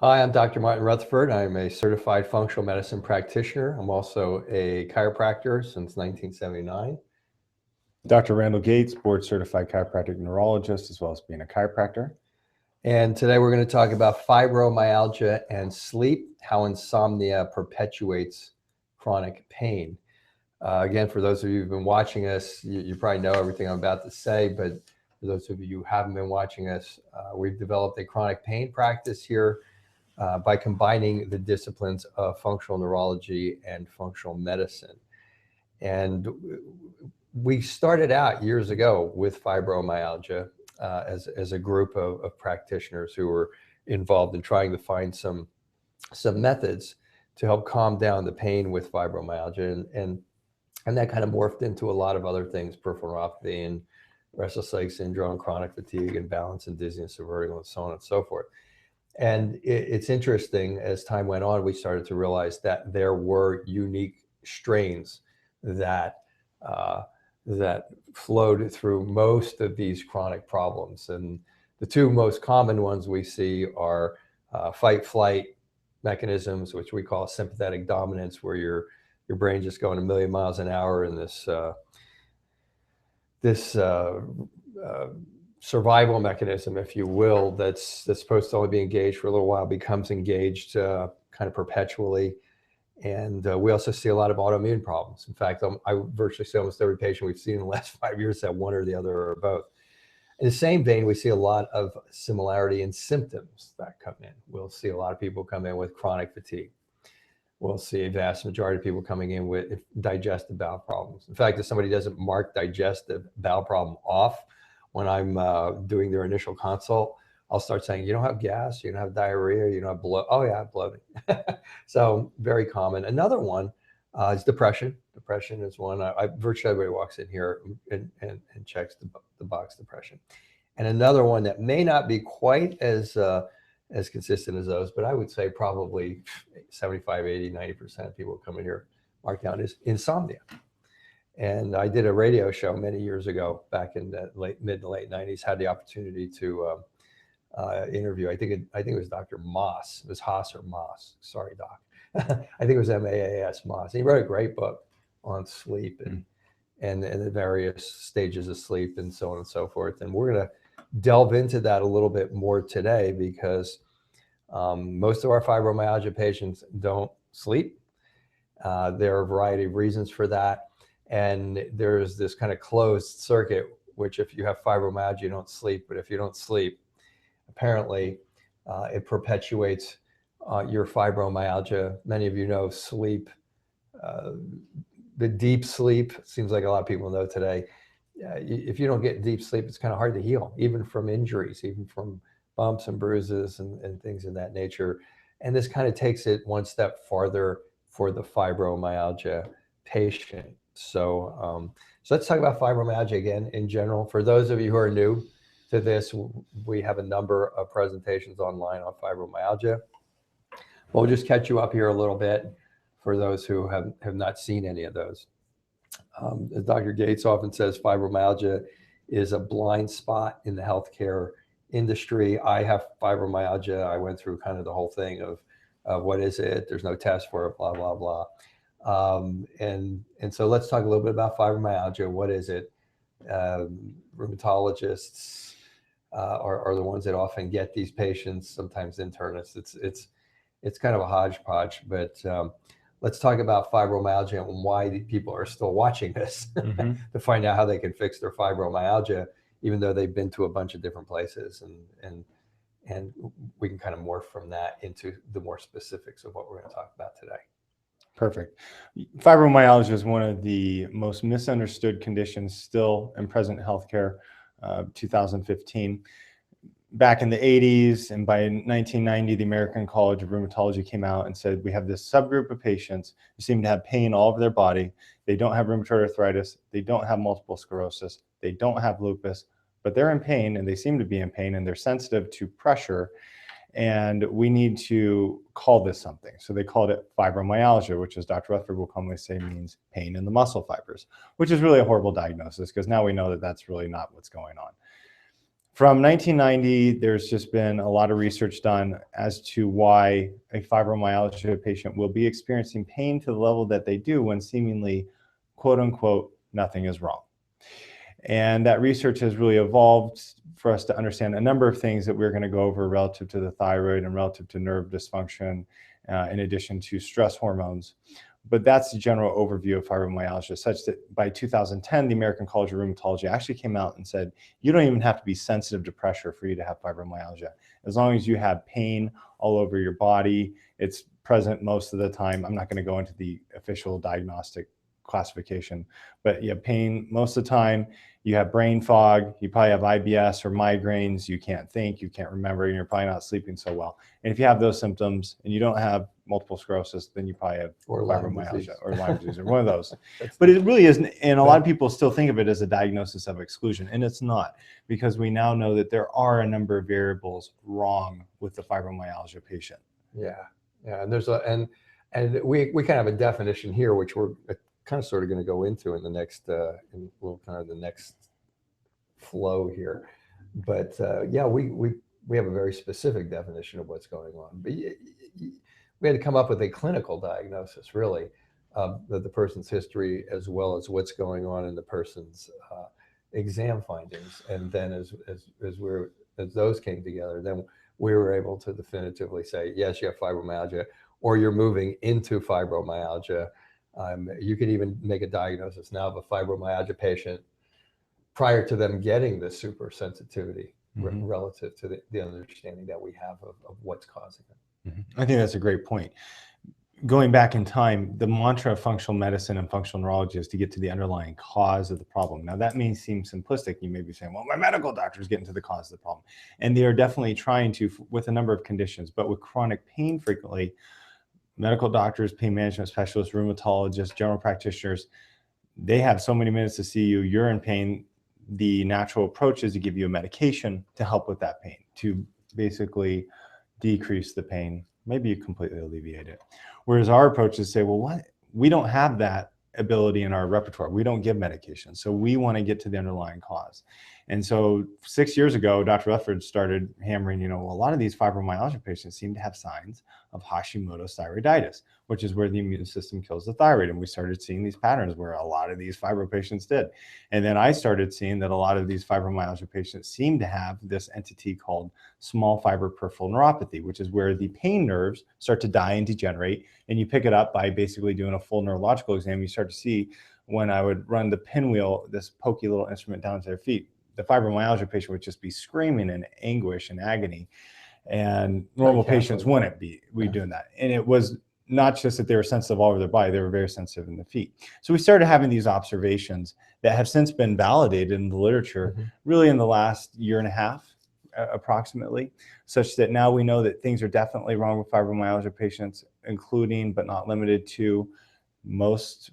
Hi, I'm Dr. Martin Rutherford. I'm a certified functional medicine practitioner. I'm also a chiropractor since 1979. Dr. Randall Gates, board certified chiropractic neurologist, as well as being a chiropractor. And today we're going to talk about fibromyalgia and sleep, how insomnia perpetuates chronic pain. Again, for those of you who've been watching us, you probably know everything I'm about to say, but for those of you who haven't been watching us, we've developed a chronic pain practice here by combining the disciplines of functional neurology and functional medicine. And we started out years ago with fibromyalgia as a group of practitioners who were involved in trying to find some methods to help calm down the pain with fibromyalgia. And that kind of morphed into a lot of other things: peripheral neuropathy and restless leg syndrome, chronic fatigue and balance and dizziness and vertigo, and so on and so forth. And it's interesting, as time went on, we started to realize that there were unique strains that that flowed through most of these chronic problems. And the two most common ones we see are fight-flight mechanisms, which we call sympathetic dominance, where your brain just going a million miles an hour in this survival mechanism, if you will, that's supposed to only be engaged for a little while, becomes engaged kind of perpetually. And we also see a lot of autoimmune problems. In fact, I virtually see almost every patient we've seen in the last 5 years have one or the other or both. In the same vein, we see a lot of similarity in symptoms that come in. We'll see a lot of people come in with chronic fatigue. We'll see a vast majority of people coming in with digestive bowel problems. In fact, if somebody doesn't mark digestive bowel problem off when I'm doing their initial consult, I'll start saying, you don't have gas, you don't have diarrhea, you don't have bloat. Oh yeah, I have bloating. So very common. Another one is depression. Depression is one. Virtually everybody walks in here and checks the box depression. And another one that may not be quite as consistent as those, but I would say probably 75, 80, 90% of people come in here marked down is insomnia. And I did a radio show many years ago, back in the mid to late 90s, had the opportunity to interview, I think it was Dr. Moss. It was Haas or Moss. Sorry, Doc. I think it was MAAS Moss. And he wrote a great book on sleep and the various stages of sleep and so on and so forth. And we're going to delve into that a little bit more today, because most of our fibromyalgia patients don't sleep. There are a variety of reasons for that. And there's this kind of closed circuit, which if you have fibromyalgia, you don't sleep. But if you don't sleep, apparently it perpetuates your fibromyalgia. Many of you know sleep, the deep sleep, seems like a lot of people know today. If you don't get deep sleep, it's kind of hard to heal, even from injuries, even from bumps and bruises and things of that nature. And this kind of takes it one step farther for the fibromyalgia patient. So let's talk about fibromyalgia again in general. For those of you who are new to this, we have a number of presentations online on fibromyalgia. We'll just catch you up here a little bit for those who have not seen any of those. As Dr. Gates often says, fibromyalgia is a blind spot in the healthcare industry. I have fibromyalgia. I went through kind of the whole thing of what is it? There's no test for it, blah, blah, blah. And so let's talk a little bit about fibromyalgia. What is it? Rheumatologists are the ones that often get these patients, sometimes internists. It's kind of a hodgepodge, but let's talk about fibromyalgia and why people are still watching this to find out how they can fix their fibromyalgia, even though they've been to a bunch of different places. And we can kind of morph from that into the more specifics of what we're going to talk about today. Perfect. Fibromyalgia is one of the most misunderstood conditions still in present healthcare, 2015. Back in the 80s and by 1990, the American College of Rheumatology came out and said, we have this subgroup of patients who seem to have pain all over their body. They don't have rheumatoid arthritis. They don't have multiple sclerosis. They don't have lupus, but they're in pain, and they seem to be in pain, and they're sensitive to pressure. And we need to call this something. So they called it fibromyalgia, which, as Dr. Rutherford will commonly say, means pain in the muscle fibers, which is really a horrible diagnosis, because now we know that that's really not what's going on. From 1990, there's just been a lot of research done as to why a fibromyalgia patient will be experiencing pain to the level that they do when seemingly, quote unquote, nothing is wrong. And that research has really evolved for us to understand a number of things that we're going to go over relative to the thyroid and relative to nerve dysfunction, in addition to stress hormones. But that's the general overview of fibromyalgia, such that by 2010, the American College of Rheumatology actually came out and said, you don't even have to be sensitive to pressure for you to have fibromyalgia. As long as you have pain all over your body, it's present most of the time. I'm not going to go into the official diagnostic classification, but you have pain most of the time. You have brain fog, you probably have IBS or migraines, you can't think, you can't remember, and you're probably not sleeping so well. And if you have those symptoms and you don't have multiple sclerosis, then you probably have fibromyalgia or Lyme disease or one of those. But it really isn't, and a lot of people still think of it as a diagnosis of exclusion, and it's not, because we now know that there are a number of variables wrong with the fibromyalgia patient. Yeah, and there's and we kind of have a definition here, which we're kind of sort of going to go into in the next the next flow here, but yeah, we have a very specific definition of what's going on. But we had to come up with a clinical diagnosis, really, of the person's history as well as what's going on in the person's exam findings, and then as those came together, then we were able to definitively say, yes, you have fibromyalgia, or you're moving into fibromyalgia. You could even make a diagnosis now of a fibromyalgia patient prior to them getting the super sensitivity relative to the understanding that we have of what's causing it. I think that's a great point. Going back in time, the mantra of functional medicine and functional neurology is to get to the underlying cause of the problem. Now, that may seem simplistic. You may be saying, well, my medical doctor's getting to the cause of the problem. And they are definitely trying to with a number of conditions, but with chronic pain frequently, medical doctors, pain management specialists, rheumatologists, general practitioners, they have so many minutes to see you. You're in pain. The natural approach is to give you a medication to help with that pain, to basically decrease the pain, maybe completely alleviate it. Whereas our approach is to say, well, what? We don't have that ability in our repertoire. We don't give medication. So we want to get to the underlying cause. And so 6 years ago, Dr. Rutherford started hammering, a lot of these fibromyalgia patients seem to have signs of Hashimoto's thyroiditis, which is where the immune system kills the thyroid. And we started seeing these patterns where a lot of these fibro patients did. And then I started seeing that a lot of these fibromyalgia patients seem to have this entity called small fiber peripheral neuropathy, which is where the pain nerves start to die and degenerate. And you pick it up by basically doing a full neurological exam. You start to see, when I would run the pinwheel, this pokey little instrument down to their feet, the fibromyalgia patient would just be screaming in anguish and agony. And normal patients wouldn't be doing that. And it was not just that they were sensitive all over their body, they were very sensitive in the feet. So we started having these observations that have since been validated in the literature, really in the last year and a half, approximately, such that now we know that things are definitely wrong with fibromyalgia patients, including but not limited to most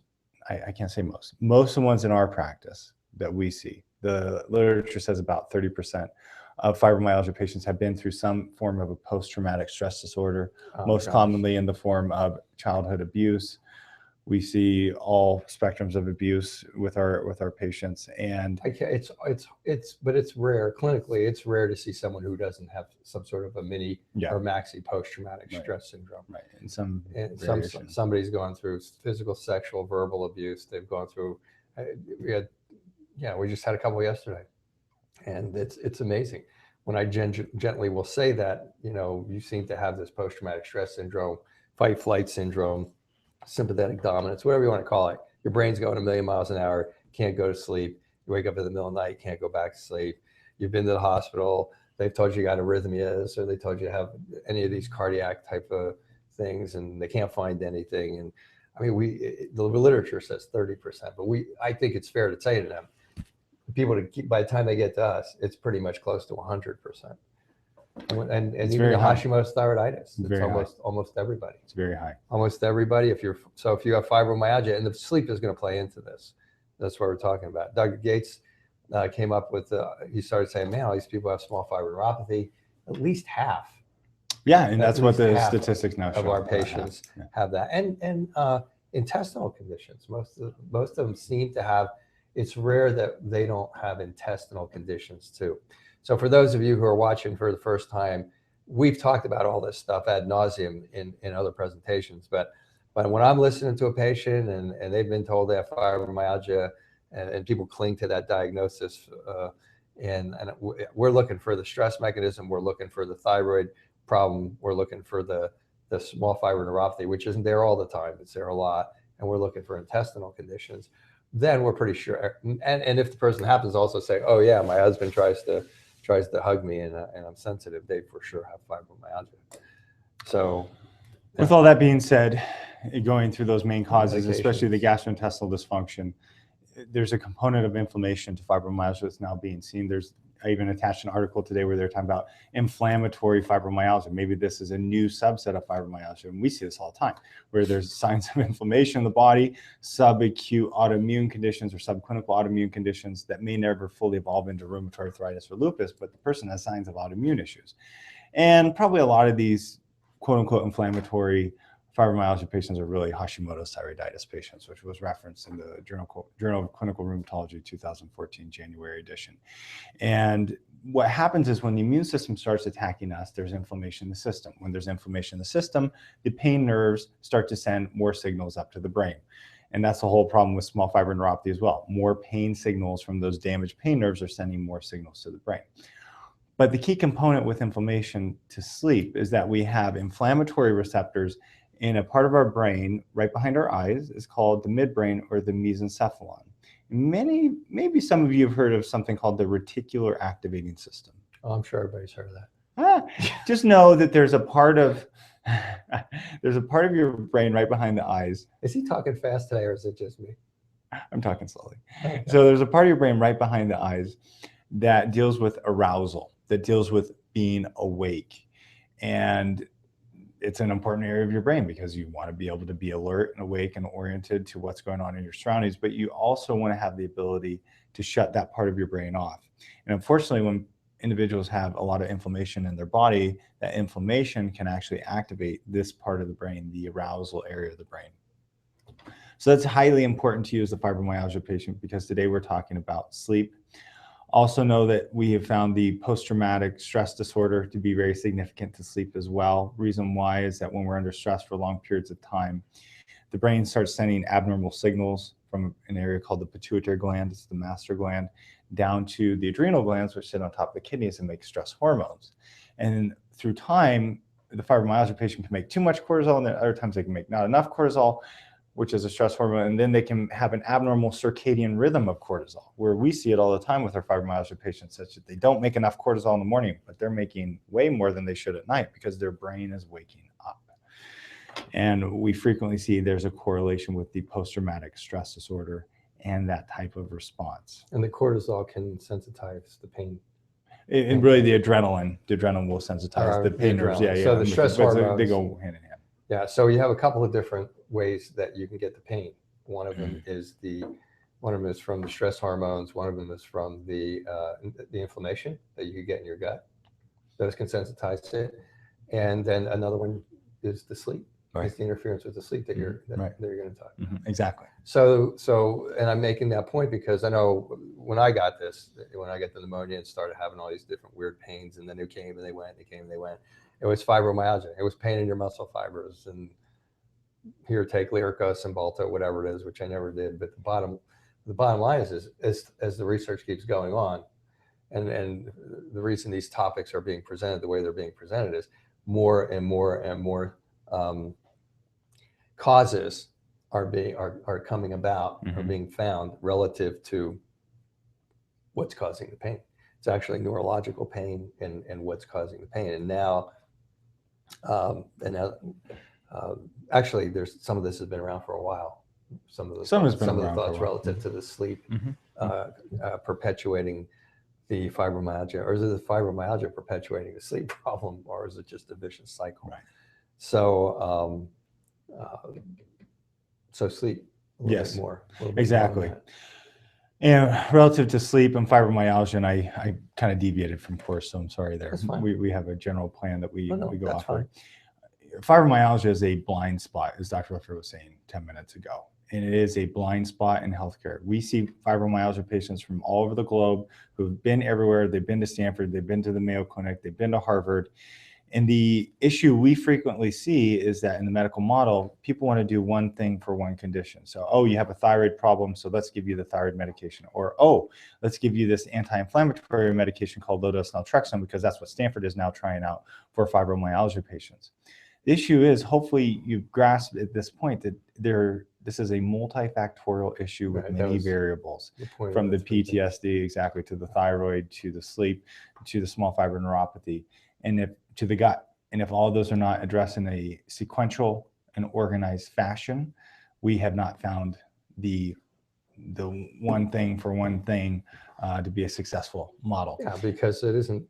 of the ones in our practice that we see. The literature says about 30% of fibromyalgia patients have been through some form of a post-traumatic stress disorder, most commonly in the form of childhood abuse. We see all spectrums of abuse with our patients, and but it's rare clinically. It's rare to see someone who doesn't have some sort of a mini or maxi post-traumatic stress syndrome. Right, and somebody's gone through physical, sexual, verbal abuse. They've gone through. We just had a couple yesterday, and it's amazing. When I gently will say that, you seem to have this post-traumatic stress syndrome, fight-flight syndrome, sympathetic dominance, whatever you want to call it. Your brain's going a million miles an hour, can't go to sleep. You wake up in the middle of the night, can't go back to sleep. You've been to the hospital. They've told you got arrhythmias, or they told you to have any of these cardiac type of things, and they can't find anything. And I mean, the literature says 30%, but I think it's fair to say to them, by the time they get to us, it's pretty much close to 100%. And even the Hashimoto's thyroiditis, it's almost everybody. It's very high. Almost everybody. If you have fibromyalgia, and the sleep is going to play into this. That's what we're talking about. Dr. Gates came up with, he started saying, man, all these people have small fiber neuropathy. At least half. Yeah, and that's what the statistics now show. Of our patients have that. And intestinal conditions. Most of them seem to have. It's rare that they don't have intestinal conditions too. So for those of you who are watching for the first time, we've talked about all this stuff ad nauseum in other presentations, but when I'm listening to a patient and they've been told they have fibromyalgia, and people cling to that diagnosis, and we're looking for the stress mechanism, we're looking for the thyroid problem, we're looking for the small fiber neuropathy, which isn't there all the time, it's there a lot, and we're looking for intestinal conditions, then we're pretty sure. And if the person happens to also say, oh yeah, my husband tries to hug me and I'm sensitive, they for sure have fibromyalgia. So with all that being said, going through those main causes, especially the gastrointestinal dysfunction, there's a component of inflammation to fibromyalgia that's now being seen. I even attached an article today where they're talking about inflammatory fibromyalgia. Maybe this is a new subset of fibromyalgia, and we see this all the time, where there's signs of inflammation in the body, subacute autoimmune conditions or subclinical autoimmune conditions that may never fully evolve into rheumatoid arthritis or lupus, but the person has signs of autoimmune issues. And probably a lot of these quote-unquote inflammatory fibromyalgia patients are really Hashimoto's thyroiditis patients, which was referenced in the Journal of Clinical Rheumatology 2014 January edition. And what happens is when the immune system starts attacking us, there's inflammation in the system. When there's inflammation in the system, the pain nerves start to send more signals up to the brain. And that's the whole problem with small fiber neuropathy as well. More pain signals from those damaged pain nerves are sending more signals to the brain. But the key component with inflammation to sleep is that we have inflammatory receptors in a part of our brain right behind our eyes. Is called the midbrain or the mesencephalon. Maybe some of you have heard of something called the reticular activating system. Oh, I'm sure everybody's heard of that. Just know that there's a part of your brain right behind the eyes. Is he talking fast today, or is it just me? I'm talking slowly. Okay. So there's a part of your brain right behind the eyes that deals with arousal, that deals with being awake. And it's an important area of your brain because you want to be able to be alert and awake and oriented to what's going on in your surroundings, but you also want to have the ability to shut that part of your brain off. And unfortunately, when individuals have a lot of inflammation in their body, that inflammation can actually activate this part of the brain, the arousal area of the brain. So that's highly important to you as a fibromyalgia patient, because today we're talking about sleep. Also know that we have found the post-traumatic stress disorder to be very significant to sleep as well. Reason why is that when we're under stress for long periods of time, the brain starts sending abnormal signals from an area called the pituitary gland, it's the master gland, down to the adrenal glands, which sit on top of the kidneys and make stress hormones. And through time, the fibromyalgia patient can make too much cortisol, and then other times they can make not enough cortisol, which is a stress hormone, and then they can have an abnormal circadian rhythm of cortisol, where we see it all the time with our fibromyalgia patients, such that they don't make enough cortisol in the morning, but they're making way more than they should at night because their brain is waking up. And we frequently see there's a correlation with the post-traumatic stress disorder and that type of response. And the cortisol can sensitize the pain. And really the adrenaline will sensitize the pain nerves. Yeah, so the stress hormones, they go hand in hand. Yeah, so you have a couple of different ways that you can get the pain. One of them is from the stress hormones. One of them is from the inflammation that you could get in your gut. Those can sensitize it. And then another one is the sleep. Right. It's the interference with the sleep that you're going to talk about. Exactly. So, and I'm making that point because I know when I got the pneumonia and started having all these different weird pains, and then they came and they went, they came and they went. It was fibromyalgia. It was pain in your muscle fibers, and here, take Lyrica, Cymbalta, whatever it is, which I never did. But the bottom line is as the research keeps going on, and the reason these topics are being presented the way they're being presented is more and more and more causes are coming about, are being found relative to what's causing the pain. It's actually neurological pain and what's causing the pain. And now, actually, there's some of this has been around for a while. Some of the thoughts relative to the sleep perpetuating the fibromyalgia, or is it the fibromyalgia perpetuating the sleep problem, or is it just a vicious cycle? Right. So, so sleep. A little bit more. Exactly. And relative to sleep and fibromyalgia, and I kind of deviated from course, so I'm sorry there. That's fine. We have a general plan that we go off of. Fine. Fibromyalgia is a blind spot, as Dr. Rutherford was saying 10 minutes ago. and it is a blind spot in healthcare. We see fibromyalgia patients from all over the globe who've been everywhere. They've been to Stanford, they've been to the Mayo Clinic, they've been to Harvard. And the issue we frequently see is that in the medical model, people want to do one thing for one condition. So, oh, you have a thyroid problem, so let's give you the thyroid medication. Or, oh, let's give you this anti-inflammatory medication called low-dose naltrexone, because that's what Stanford is now trying out for fibromyalgia patients. The issue is, hopefully you've grasped at this point that this is a multifactorial issue with many variables, from the PTSD exactly to the thyroid, to the sleep, to the small fiber neuropathy, and to the gut. And if all of those are not addressed in a sequential and organized fashion, we have not found the one thing for one thing to be a successful model. Yeah, because it isn't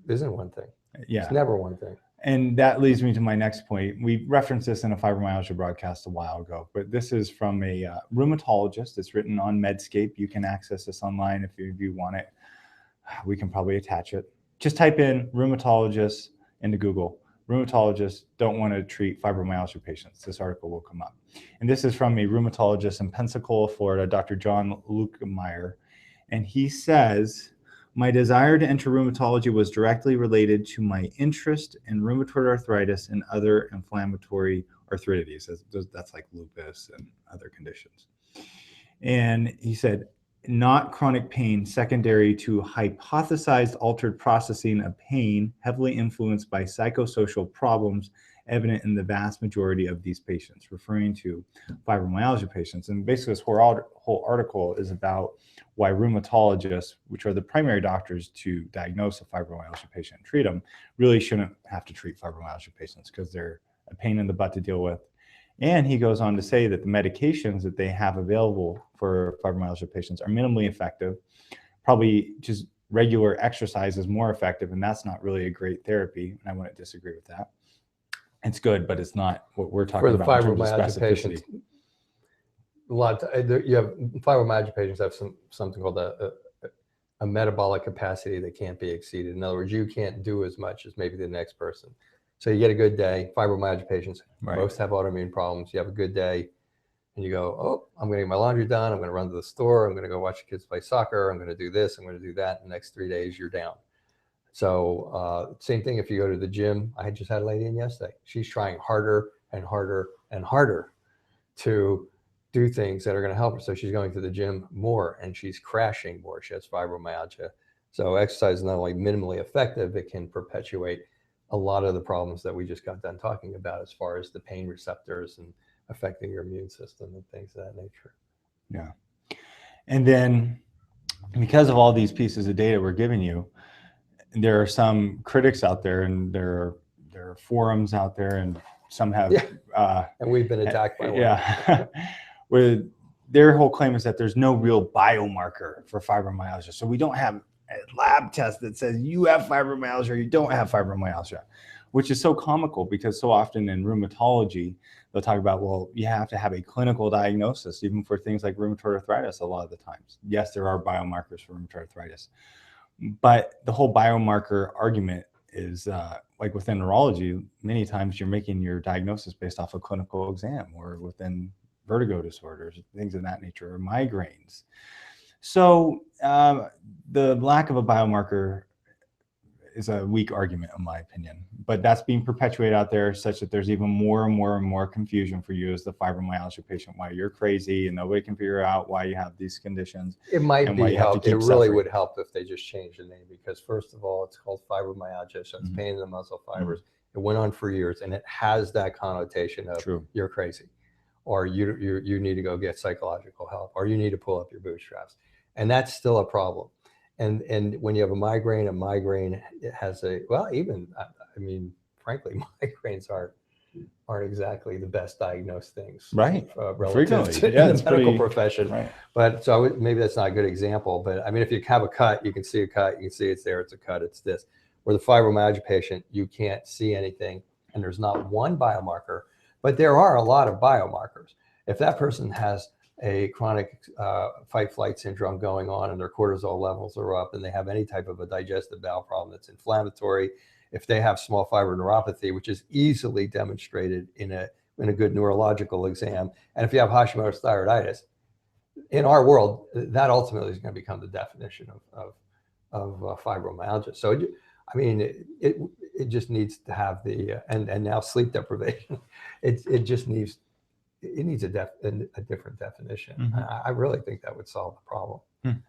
one thing. Yeah, it's never one thing. And that leads me to my next point. We referenced this in a fibromyalgia broadcast a while ago, but this is from a rheumatologist. It's written on Medscape. You can access this online if you want it. We can probably attach it. Just type in rheumatologist into Google. Rheumatologists don't want to treat fibromyalgia patients. This article will come up. And this is from a rheumatologist in Pensacola, Florida, Dr. John Lukemeyer. And he says, my desire to enter rheumatology was directly related to my interest in rheumatoid arthritis and other inflammatory arthritides. That's like lupus and other conditions. And he said, not chronic pain secondary to hypothesized altered processing of pain, heavily influenced by psychosocial problems evident in the vast majority of these patients, referring to fibromyalgia patients. And basically this whole article is about why rheumatologists, which are the primary doctors to diagnose a fibromyalgia patient and treat them, really shouldn't have to treat fibromyalgia patients because they're a pain in the butt to deal with. And he goes on to say that the medications that they have available for fibromyalgia patients are minimally effective. Probably just regular exercise is more effective, and that's not really a great therapy. And I wouldn't disagree with that. It's good, but it's not what we're talking about in terms of specificity. Patients, you have fibromyalgia patients have something called a metabolic capacity that can't be exceeded. In other words, you can't do as much as maybe the next person. So you get a good day. Fibromyalgia patients, most have autoimmune problems. You have a good day and you go, oh, I'm going to get my laundry done. I'm going to run to the store. I'm going to go watch the kids play soccer. I'm going to do this. I'm going to do that. In the next 3 days, you're down. So same thing if you go to the gym. I just had a lady in yesterday. She's trying harder and harder and harder to do things that are going to help her. So she's going to the gym more and she's crashing more. She has fibromyalgia. So exercise is not only minimally effective, it can perpetuate a lot of the problems that we just got done talking about as far as the pain receptors and affecting your immune system and things of that nature. Yeah. And then because of all these pieces of data we're giving you, there are some critics out there and there are forums out there and some have... and we've been attacked by one. Yeah. Where their whole claim is that there's no real biomarker for fibromyalgia. So we don't have a lab test that says you have fibromyalgia or you don't have fibromyalgia, which is so comical because so often in rheumatology, they'll talk about, well, you have to have a clinical diagnosis, even for things like rheumatoid arthritis a lot of the times. Yes, there are biomarkers for rheumatoid arthritis, but the whole biomarker argument is like within neurology, many times you're making your diagnosis based off a clinical exam or within vertigo disorders, things of that nature, or migraines. So the lack of a biomarker is a weak argument in my opinion, but that's being perpetuated out there such that there's even more and more and more confusion for you as the fibromyalgia patient, why you're crazy and nobody can figure out why you have these conditions. It might be help. It really would help if they just changed the name because first of all, it's called fibromyalgia, so it's pain in the muscle fibers. It went on for years and it has that connotation of you're crazy or you need to go get psychological help or you need to pull up your bootstraps. And that's still a problem. And when you have a migraine it has I mean, frankly, migraines aren't exactly the best diagnosed things. Right. Relative to the medical profession. Right. But so maybe that's not a good example, but I mean, if you have a cut, you can see a cut, you can see it's there, it's a cut, it's this. Where the fibromyalgia patient, you can't see anything and there's not one biomarker, but there are a lot of biomarkers. If that person has a chronic fight-flight syndrome going on and their cortisol levels are up and they have any type of a digestive bowel problem that's inflammatory, if they have small fiber neuropathy, which is easily demonstrated and a good neurological exam. And if you have Hashimoto's thyroiditis, in our world, that ultimately is going to become the definition of fibromyalgia. So, I mean, it just needs to have the, and now sleep deprivation, it just needs, it needs a different definition. Mm-hmm. I really think that would solve the problem.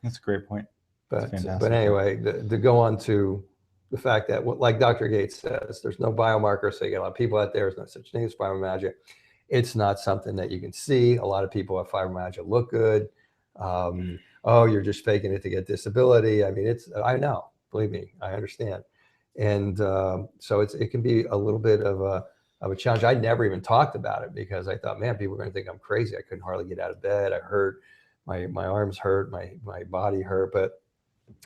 That's a great point. But anyway, to go on to the fact that, like Dr. Gates says, there's no biomarker. So you get a lot of people out there. There's no such thing as fibromyalgia. It's not something that you can see. A lot of people with fibromyalgia look good. Oh, you're just faking it to get disability. I mean, I know, believe me, I understand. And so it can be a little bit of a challenge. I never even talked about it because I thought, man, people are going to think I'm crazy. I couldn't hardly get out of bed. I hurt, my arms hurt, my body hurt. But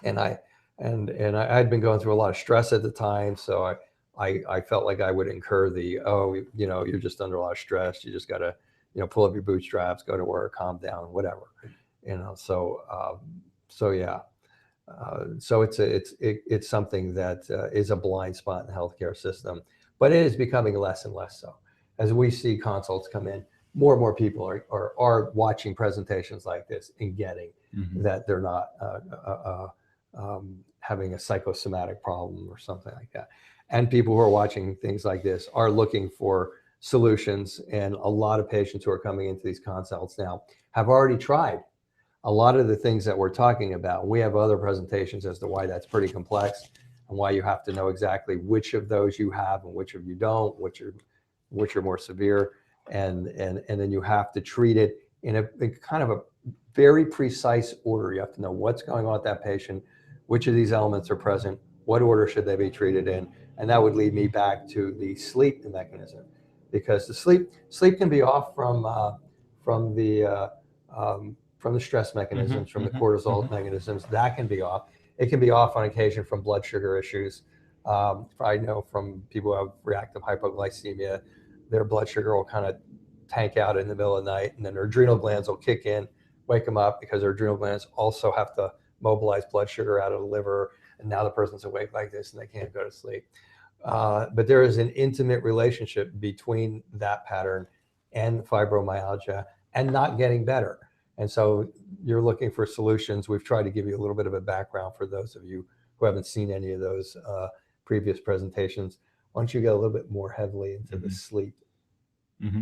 I had been going through a lot of stress at the time, so I felt like I would incur the, oh, you're just under a lot of stress. You just got to, pull up your bootstraps, go to work, calm down, whatever, So yeah, so it's something that is a blind spot in the healthcare system, but it is becoming less and less so as we see consults come in. More and more people are watching presentations like this and getting that they're not having a psychosomatic problem or something like that. And people who are watching things like this are looking for solutions. And a lot of patients who are coming into these consults now have already tried a lot of the things that we're talking about. We have other presentations as to why that's pretty complex and why you have to know exactly which of those you have and which of you don't, which are more severe. And then you have to treat it in a kind of a very precise order. You have to know what's going on with that patient, which of these elements are present, what order should they be treated in. And that would lead me back to the sleep mechanism, because the sleep can be off from the stress mechanisms, from the cortisol mechanisms. That can be off. It can be off on occasion from blood sugar issues. I know from people who have reactive hypoglycemia, their blood sugar will kind of tank out in the middle of the night, and then their adrenal glands will kick in, wake them up, because their adrenal glands also have to mobilize blood sugar out of the liver, and now the person's awake like this and they can't go to sleep. But there is an intimate relationship between that pattern and fibromyalgia and not getting better. And so you're looking for solutions. We've tried to give you a little bit of a background for those of you who haven't seen any of those previous presentations. Why don't you get a little bit more heavily into the sleep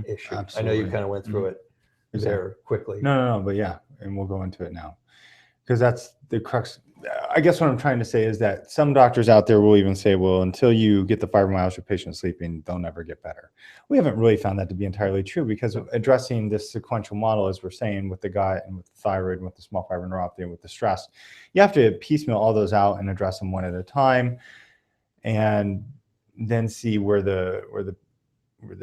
issue? Absolutely. I know you kind of went through it there quickly. No, but yeah, and we'll go into it now, because that's the crux. I guess what I'm trying to say is that some doctors out there will even say, well, until you get the fibromyalgia patient sleeping, they'll never get better. We haven't really found that to be entirely true, because of addressing this sequential model, as we're saying, with the gut and with the thyroid and with the small fiber neuropathy and with the stress, you have to piecemeal all those out and address them one at a time, and then see where the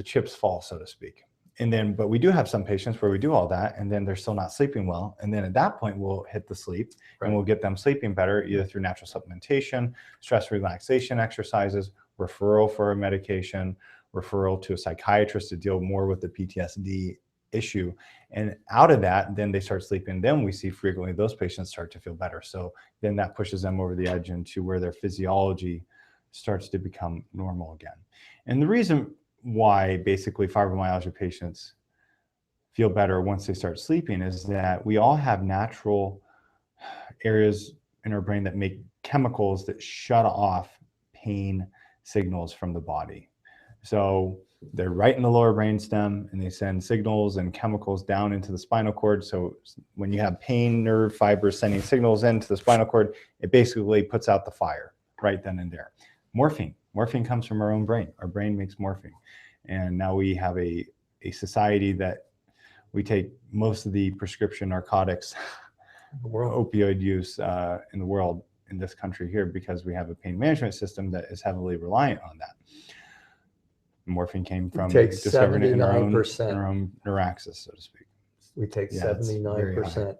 chips fall, so to speak. And then, but we do have some patients where we do all that, and then they're still not sleeping well. And then at that point, we'll hit the sleep, and we'll get them sleeping better, either through natural supplementation, stress relaxation exercises, referral for a medication, referral to a psychiatrist to deal more with the PTSD issue. And out of that, then they start sleeping. Then we see frequently those patients start to feel better. So then that pushes them over the edge into where their physiology starts to become normal again. And the reason why basically fibromyalgia patients feel better once they start sleeping is that we all have natural areas in our brain that make chemicals that shut off pain signals from the body. So they're right in the lower brainstem, and they send signals and chemicals down into the spinal cord. So when you have pain nerve fibers sending signals into the spinal cord, it basically puts out the fire right then and there. Morphine comes from our own brain. Our brain makes morphine. And now we have a society that we take most of the prescription narcotics, opioid use in the world, in this country here, because we have a pain management system that is heavily reliant on that. Morphine came from discovering it in our own neuraxis, so to speak. We take 79%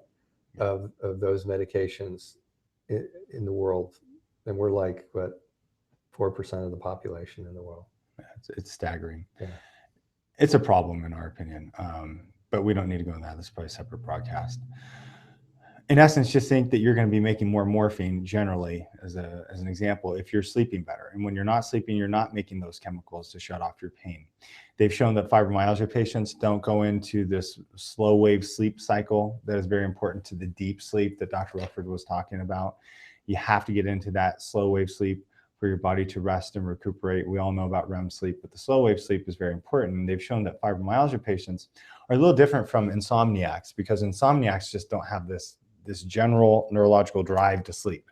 of those medications in the world, and we're like, what, 4% of the population in the world. It's staggering. Yeah. It's a problem in our opinion, but we don't need to go into that. This is probably a separate broadcast. in essence, just think that you're going to be making more morphine generally, as an example, if you're sleeping better. And when you're not sleeping, you're not making those chemicals to shut off your pain. They've shown that fibromyalgia patients don't go into this slow wave sleep cycle that is very important to the deep sleep that Dr. Rutherford was talking about. You have to get into that slow wave sleep for your body to rest and recuperate. We all know about REM sleep, but the slow wave sleep is very important. And they've shown that fibromyalgia patients are a little different from insomniacs, because insomniacs just don't have this general neurological drive to sleep.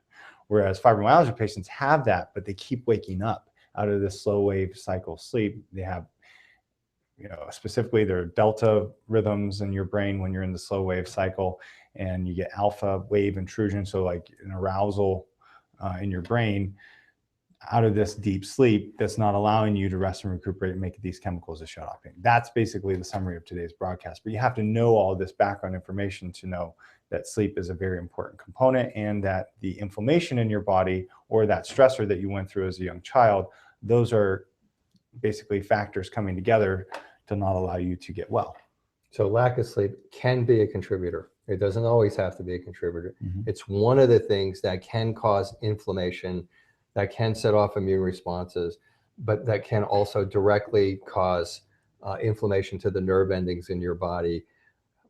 Whereas fibromyalgia patients have that, but they keep waking up out of this slow wave cycle sleep. They have, specifically there are delta rhythms in your brain when you're in the slow wave cycle, and you get alpha wave intrusion. So like an arousal in your brain out of this deep sleep that's not allowing you to rest and recuperate and make these chemicals to shut off pain. That's basically the summary of today's broadcast. But you have to know all this background information to know that sleep is a very important component, and that the inflammation in your body or that stressor that you went through as a young child, those are basically factors coming together to not allow you to get well. So lack of sleep can be a contributor. It doesn't always have to be a contributor. It's one of the things that can cause inflammation, that can set off immune responses, but that can also directly cause inflammation to the nerve endings in your body.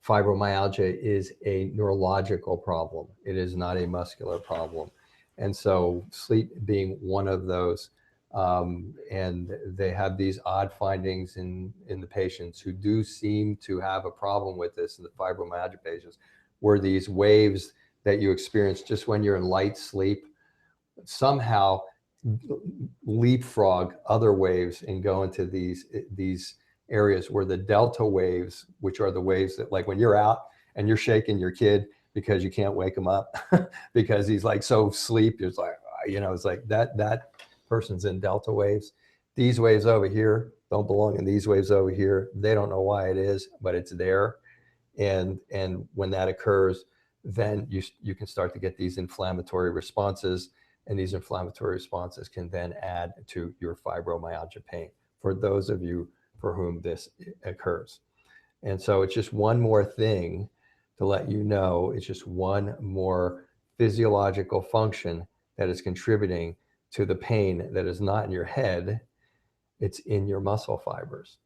Fibromyalgia is a neurological problem. It is not a muscular problem. And so sleep being one of those, and they have these odd findings in the patients who do seem to have a problem with this, in the fibromyalgia patients, where these waves that you experience just when you're in light sleep somehow leapfrog other waves and go into these areas where the delta waves, which are the waves that, like when you're out and you're shaking your kid because you can't wake him up because he's like so asleep, it's like, it's like that person's in delta waves. These waves over here don't belong in these waves over here. They don't know why it is, but it's there. And when that occurs, then you can start to get these inflammatory responses, and these inflammatory responses can then add to your fibromyalgia pain for those of you for whom this occurs. And so it's just one more thing to let you know. It's just one more physiological function that is contributing to the pain that is not in your head. It's in your muscle fibers,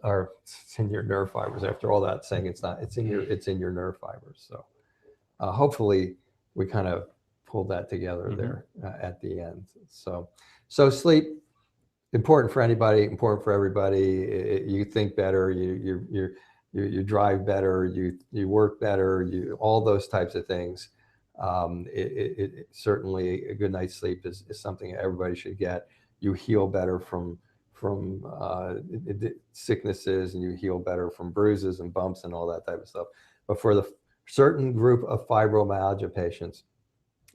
or it's in your nerve fibers. After all that saying, it's not, it's in your nerve fibers. So hopefully we kind of pulled that together there at the end. So sleep, important for anybody, important for everybody. You think better, you drive better, you work better, all those types of things. Certainly a good night's sleep is something everybody should get. You heal better from sicknesses, and you heal better from bruises and bumps and all that type of stuff. But for the certain group of fibromyalgia patients,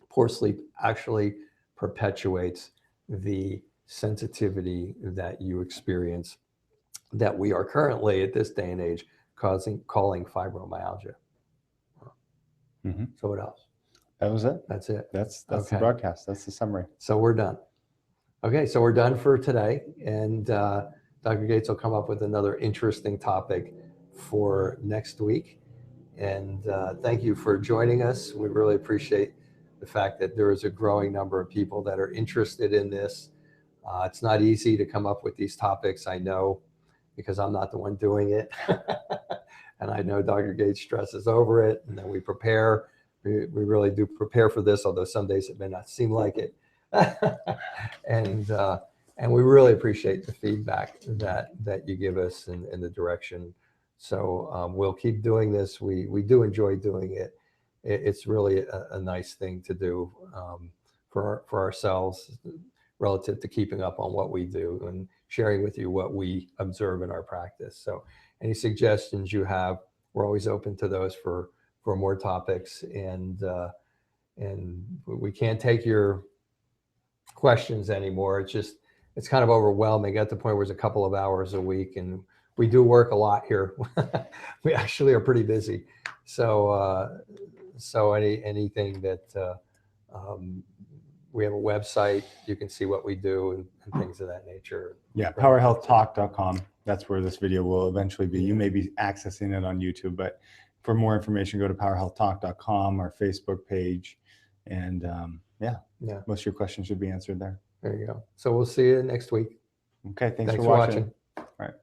poor sleep actually perpetuates the sensitivity that you experience, that we are currently at this day and age calling fibromyalgia. So what else? That was it. That's it. That's okay. The broadcast. That's the summary. So we're done. Okay, so we're done for today, and Dr. Gates will come up with another interesting topic for next week. And thank you for joining us. We really appreciate the fact that there is a growing number of people that are interested in this. It's not easy to come up with these topics, I know, because I'm not the one doing it. And I know Dr. Gates stresses over it, and then we prepare. We really do prepare for this, although some days it may not seem like it. And we really appreciate the feedback that you give us in the direction. So we'll keep doing this. We do enjoy doing it. It's really a nice thing to do for ourselves, relative to keeping up on what we do and sharing with you what we observe in our practice. So any suggestions you have, we're always open to those for more topics. And we can't take your questions anymore. It's kind of overwhelming at the point where it's a couple of hours a week, and we do work a lot here. We actually are pretty busy. So anything that we have a website, you can see what we do and things of that nature. Yeah, powerhealthtalk.com. That's where this video will eventually be. You may be accessing it on YouTube, but for more information, go to powerhealthtalk.com, our Facebook page, and yeah, most of your questions should be answered there. There you go. So we'll see you next week. Okay, thanks for watching. All right.